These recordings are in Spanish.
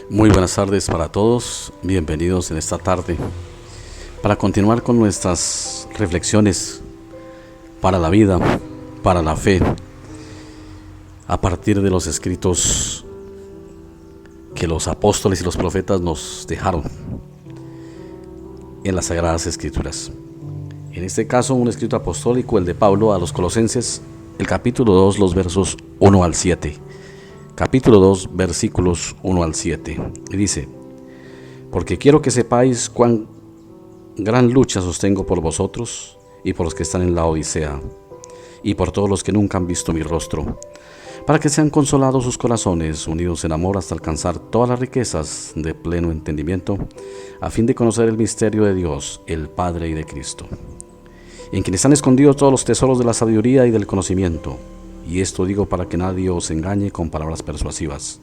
Muy buenas tardes para todos, bienvenidos en esta tarde para continuar con nuestras reflexiones para la vida, para la fe, a partir de los escritos que los apóstoles y los profetas nos dejaron en las Sagradas Escrituras. En este caso, un escrito apostólico, el de Pablo a los Colosenses, el capítulo 2, los versos 1 al 7. Capítulo 2, versículos 1 al 7. Y dice: porque quiero que sepáis cuán gran lucha sostengo por vosotros y por los que están en la Odisea, y por todos los que nunca han visto mi rostro, para que sean consolados sus corazones, unidos en amor hasta alcanzar todas las riquezas de pleno entendimiento, a fin de conocer el misterio de Dios, el Padre y de Cristo, en quien están escondidos todos los tesoros de la sabiduría y del conocimiento. Y esto digo para que nadie os engañe con palabras persuasivas.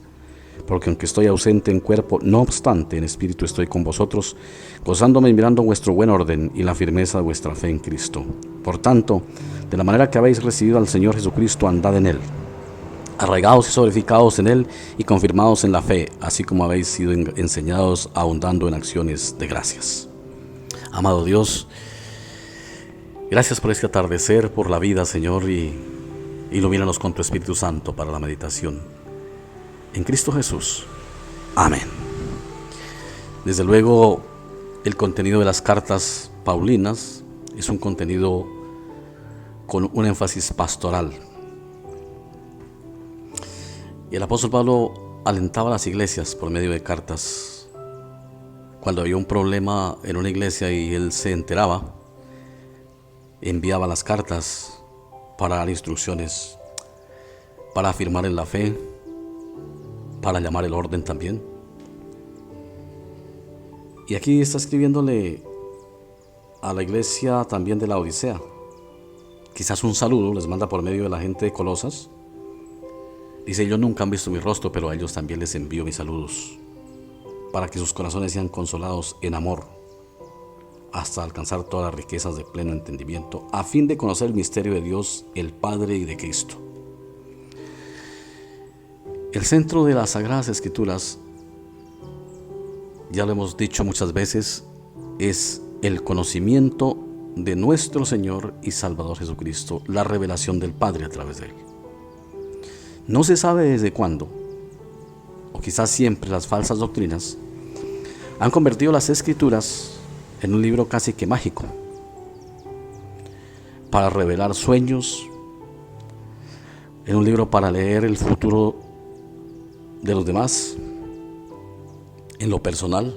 Porque aunque estoy ausente en cuerpo, no obstante en espíritu estoy con vosotros, gozándome y mirando vuestro buen orden y la firmeza de vuestra fe en Cristo. Por tanto, de la manera que habéis recibido al Señor Jesucristo, andad en Él, arraigados y sobreedificados en Él y confirmados en la fe, así como habéis sido enseñados, abundando en acciones de gracias. Amado Dios, gracias por este atardecer, por la vida, Señor, y ilumínanos con tu Espíritu Santo para la meditación. En Cristo Jesús. Amén. Desde luego, el contenido de las cartas paulinas es un contenido con un énfasis pastoral. Y el apóstol Pablo alentaba a las iglesias por medio de cartas. Cuando había un problema en una iglesia y él se enteraba, enviaba las cartas para dar instrucciones, para afirmar en la fe, para llamar el orden también. Y aquí está escribiéndole a la iglesia también de la Odisea. Quizás un saludo les manda por medio de la gente de Colosas. Dice: ellos nunca han visto mi rostro, pero a ellos también les envío mis saludos, para que sus corazones sean consolados en amor, hasta alcanzar todas las riquezas de pleno entendimiento, a fin de conocer el misterio de Dios, el Padre y de Cristo. El centro de las Sagradas Escrituras, ya lo hemos dicho muchas veces, es el conocimiento de nuestro Señor y Salvador Jesucristo, la revelación del Padre a través de Él. No se sabe desde cuándo, o quizás siempre, las falsas doctrinas han convertido las Escrituras en un libro casi que mágico, para revelar sueños, en un libro para leer el futuro de los demás, en lo personal,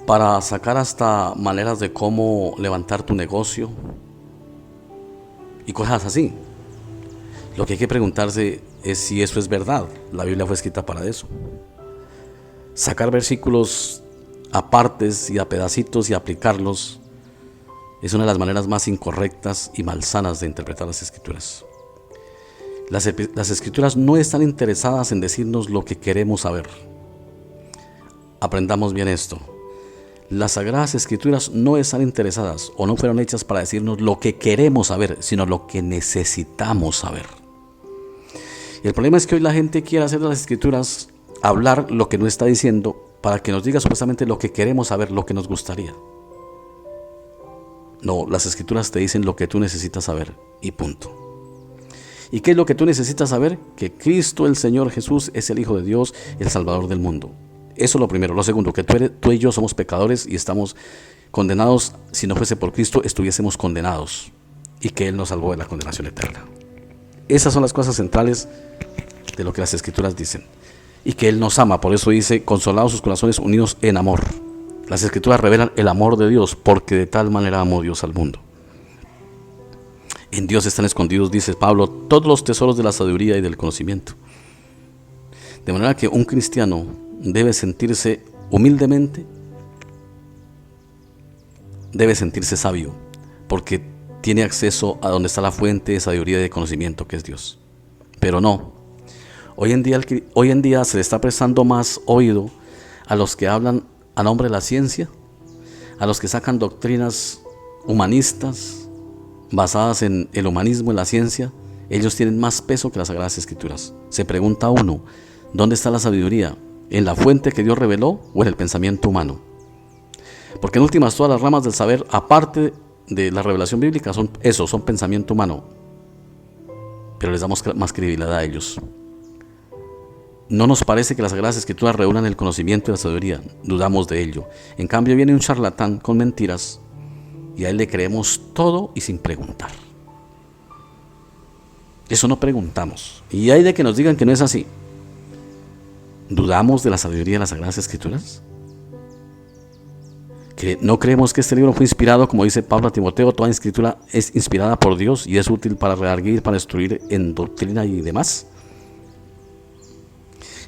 para sacar hasta maneras de cómo levantar tu negocio y cosas así. Lo que hay que preguntarse es si eso es verdad. La Biblia fue escrita para eso. Sacar versículos a partes y a pedacitos y aplicarlos es una de las maneras más incorrectas y malsanas de interpretar las Escrituras. Las Escrituras no están interesadas en decirnos lo que queremos saber. Aprendamos bien esto. Las Sagradas Escrituras no están interesadas o no fueron hechas para decirnos lo que queremos saber, sino lo que necesitamos saber. Y el problema es que hoy la gente quiere hacer de las Escrituras hablar lo que no está diciendo, para que nos diga supuestamente lo que queremos saber, lo que nos gustaría. No, las Escrituras te dicen lo que tú necesitas saber y punto. ¿Y qué es lo que tú necesitas saber? Que Cristo, el Señor Jesús, es el Hijo de Dios, el Salvador del mundo. Eso es lo primero. Lo segundo, que tú y yo somos pecadores y estamos condenados. Si no fuese por Cristo, estuviésemos condenados, y que Él nos salvó de la condenación eterna. Esas son las cosas centrales de lo que las Escrituras dicen. Y que Él nos ama, por eso dice: consolados sus corazones, unidos en amor. Las Escrituras revelan el amor de Dios, porque de tal manera amó Dios al mundo. En Dios están escondidos, dice Pablo, todos los tesoros de la sabiduría y del conocimiento. De manera que un cristiano debe sentirse humildemente, debe sentirse sabio, porque tiene acceso a donde está la fuente de sabiduría y de conocimiento, que es Dios. Pero no. Hoy en día se le está prestando más oído a los que hablan a nombre de la ciencia, a los que sacan doctrinas humanistas basadas en el humanismo, en la ciencia. Ellos tienen más peso que las Sagradas Escrituras. Se pregunta uno: ¿dónde está la sabiduría? ¿En la fuente que Dios reveló o en el pensamiento humano? Porque en últimas todas las ramas del saber, aparte de la revelación bíblica, son pensamiento humano. Pero les damos más credibilidad a ellos. No nos parece que las Sagradas Escrituras reúnan el conocimiento y la sabiduría. Dudamos de ello. En cambio viene un charlatán con mentiras y a él le creemos todo y sin preguntar. Eso no preguntamos. Y hay de que nos digan que no es así. ¿Dudamos de la sabiduría de las Sagradas Escrituras? ¿Que no creemos que este libro fue inspirado, como dice Pablo a Timoteo? Toda escritura es inspirada por Dios y es útil para redarguir, para instruir en doctrina y demás.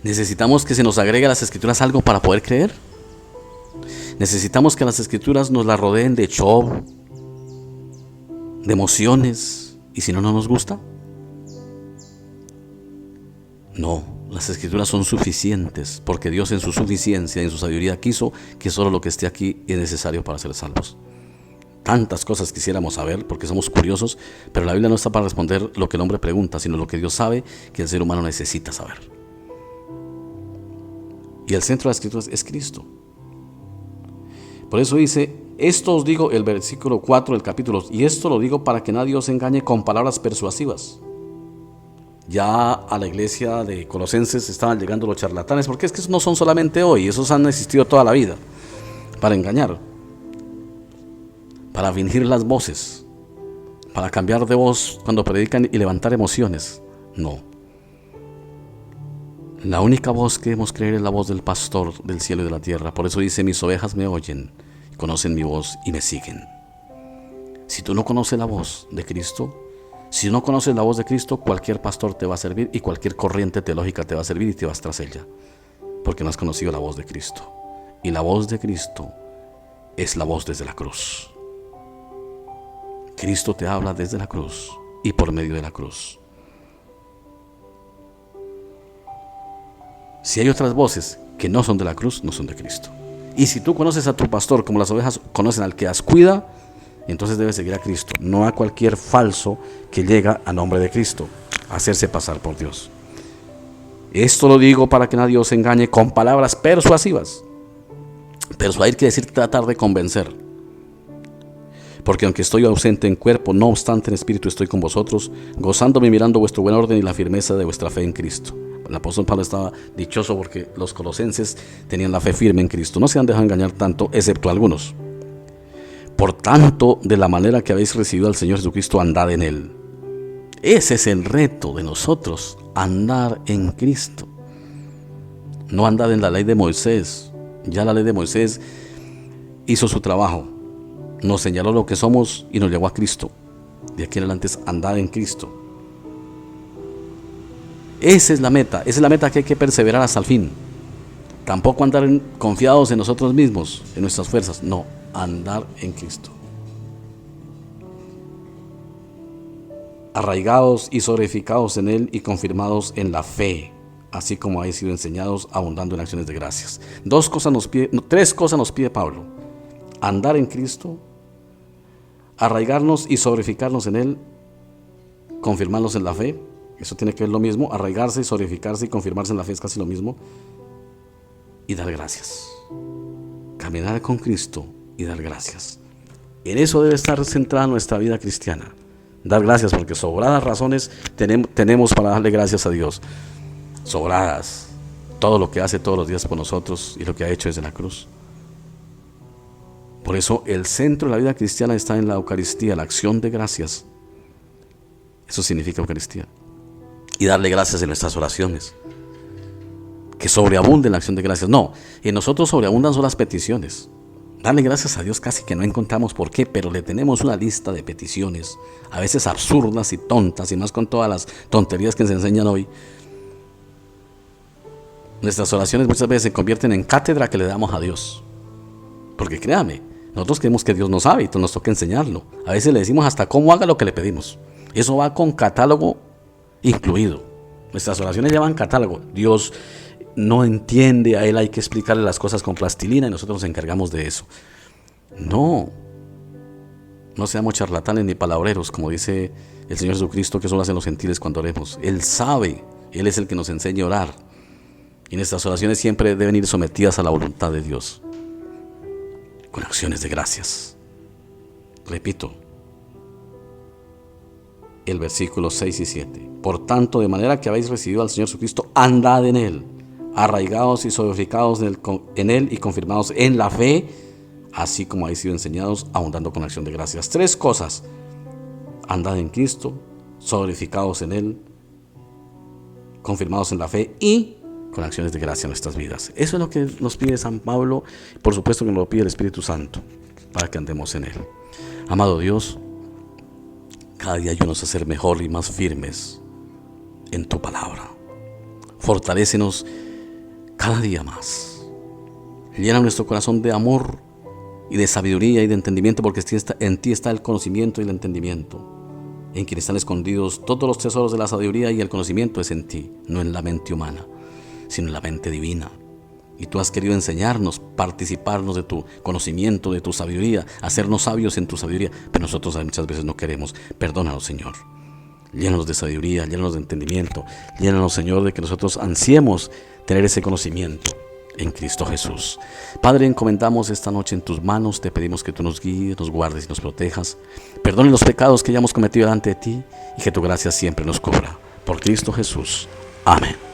¿Necesitamos que se nos agregue a las Escrituras algo para poder creer? ¿Necesitamos que las Escrituras nos las rodeen de show, de emociones, y si no, no nos gusta? No, las Escrituras son suficientes, porque Dios en su suficiencia, en su sabiduría quiso que solo lo que esté aquí es necesario para ser salvos. Tantas cosas quisiéramos saber, porque somos curiosos, pero la Biblia no está para responder lo que el hombre pregunta, sino lo que Dios sabe que el ser humano necesita saber. Y el centro de las Escrituras es Cristo. Por eso dice, esto os digo, el versículo 4 del capítulo 2, y esto lo digo para que nadie os engañe con palabras persuasivas. Ya a la iglesia de Colosenses estaban llegando los charlatanes, porque es que no son solamente hoy, esos han existido toda la vida, para engañar, para fingir las voces, para cambiar de voz cuando predican y levantar emociones. No. La única voz que debemos creer es la voz del pastor del cielo y de la tierra. Por eso dice, mis ovejas me oyen, conocen mi voz y me siguen. Si tú no conoces la voz de Cristo, si no conoces la voz de Cristo, cualquier pastor te va a servir y cualquier corriente teológica te va a servir y te vas tras ella, porque no has conocido la voz de Cristo. Y la voz de Cristo es la voz desde la cruz. Cristo te habla desde la cruz y por medio de la cruz. Si hay otras voces que no son de la cruz, no son de Cristo. Y si tú conoces a tu pastor como las ovejas conocen al que las cuida, entonces debes seguir a Cristo, no a cualquier falso que llega a nombre de Cristo, a hacerse pasar por Dios. Esto lo digo para que nadie os engañe con palabras persuasivas. Persuadir quiere decir tratar de convencer. Porque aunque estoy ausente en cuerpo, no obstante en espíritu estoy con vosotros, gozándome y mirando vuestro buen orden y la firmeza de vuestra fe en Cristo. El apóstol Pablo estaba dichoso porque los colosenses tenían la fe firme en Cristo. No se han dejado engañar tanto, excepto algunos. Por tanto, de la manera que habéis recibido al Señor Jesucristo, andad en Él. Ese es el reto de nosotros, andar en Cristo. No andar en la ley de Moisés. Ya la ley de Moisés hizo su trabajo. Nos señaló lo que somos y nos llevó a Cristo. De aquí en adelante es andar en Cristo. Esa es la meta que hay que perseverar hasta el fin. Tampoco andar confiados en nosotros mismos, en nuestras fuerzas, no, andar en Cristo. Arraigados y sobreedificados en Él y confirmados en la fe, así como habéis sido enseñados, abundando en acciones de gracias. Tres cosas nos pide Pablo: andar en Cristo, arraigarnos y sobreedificarnos en Él, confirmarnos en la fe. Eso tiene que ver lo mismo, arraigarse, solidificarse y confirmarse en la fe es casi lo mismo. Y dar gracias. Caminar con Cristo y dar gracias. En eso debe estar centrada nuestra vida cristiana. Dar gracias, porque sobradas razones tenemos para darle gracias a Dios. Sobradas. Todo lo que hace todos los días por nosotros y lo que ha hecho desde la cruz. Por eso el centro de la vida cristiana está en la Eucaristía, la acción de gracias. Eso significa Eucaristía. Y darle gracias en nuestras oraciones. Que sobreabunden la acción de gracias. No, en nosotros sobreabundan son las peticiones. Darle gracias a Dios casi que no encontramos por qué, pero le tenemos una lista de peticiones, a veces absurdas y tontas, y más con todas las tonterías que se enseñan hoy. Nuestras oraciones muchas veces se convierten en cátedra que le damos a Dios. Porque créame, nosotros creemos que Dios no sabe y nos toca enseñarlo. A veces le decimos hasta cómo haga lo que le pedimos. Eso va con catálogo incluido. Nuestras oraciones llevan catálogo. Dios no entiende, a Él hay que explicarle las cosas con plastilina y nosotros nos encargamos de eso. No seamos charlatanes ni palabreros, como dice el Señor Jesucristo, que solo hacen los gentiles cuando oremos. Él sabe, Él es el que nos enseña a orar. Y nuestras oraciones siempre deben ir sometidas a la voluntad de Dios, con acciones de gracias. Repito, el versículo 6 y 7. Por tanto, de manera que habéis recibido al Señor Jesucristo, andad en Él, arraigados y solidificados en Él y confirmados en la fe, así como habéis sido enseñados, abundando con acción de gracias. 3 cosas: andad en Cristo, solidificados en Él, confirmados en la fe y con acciones de gracia en nuestras vidas. Eso es lo que nos pide San Pablo, por supuesto que nos lo pide el Espíritu Santo, para que andemos en Él. Amado Dios, cada día ayúdanos a ser mejor y más firmes en tu palabra. Fortalécenos cada día más. Llena nuestro corazón de amor y de sabiduría y de entendimiento, porque en ti está el conocimiento y el entendimiento. En quien están escondidos todos los tesoros de la sabiduría y el conocimiento es en ti, no en la mente humana, sino en la mente divina. Y tú has querido enseñarnos, participarnos de tu conocimiento, de tu sabiduría, hacernos sabios en tu sabiduría, pero nosotros muchas veces no queremos. Perdónanos, Señor. Llénanos de sabiduría, llénanos de entendimiento, llénanos, Señor, de que nosotros ansiemos tener ese conocimiento en Cristo Jesús. Padre, encomendamos esta noche en tus manos, te pedimos que tú nos guíes, nos guardes y nos protejas. Perdone los pecados que hayamos cometido delante de ti y que tu gracia siempre nos cubra. Por Cristo Jesús. Amén.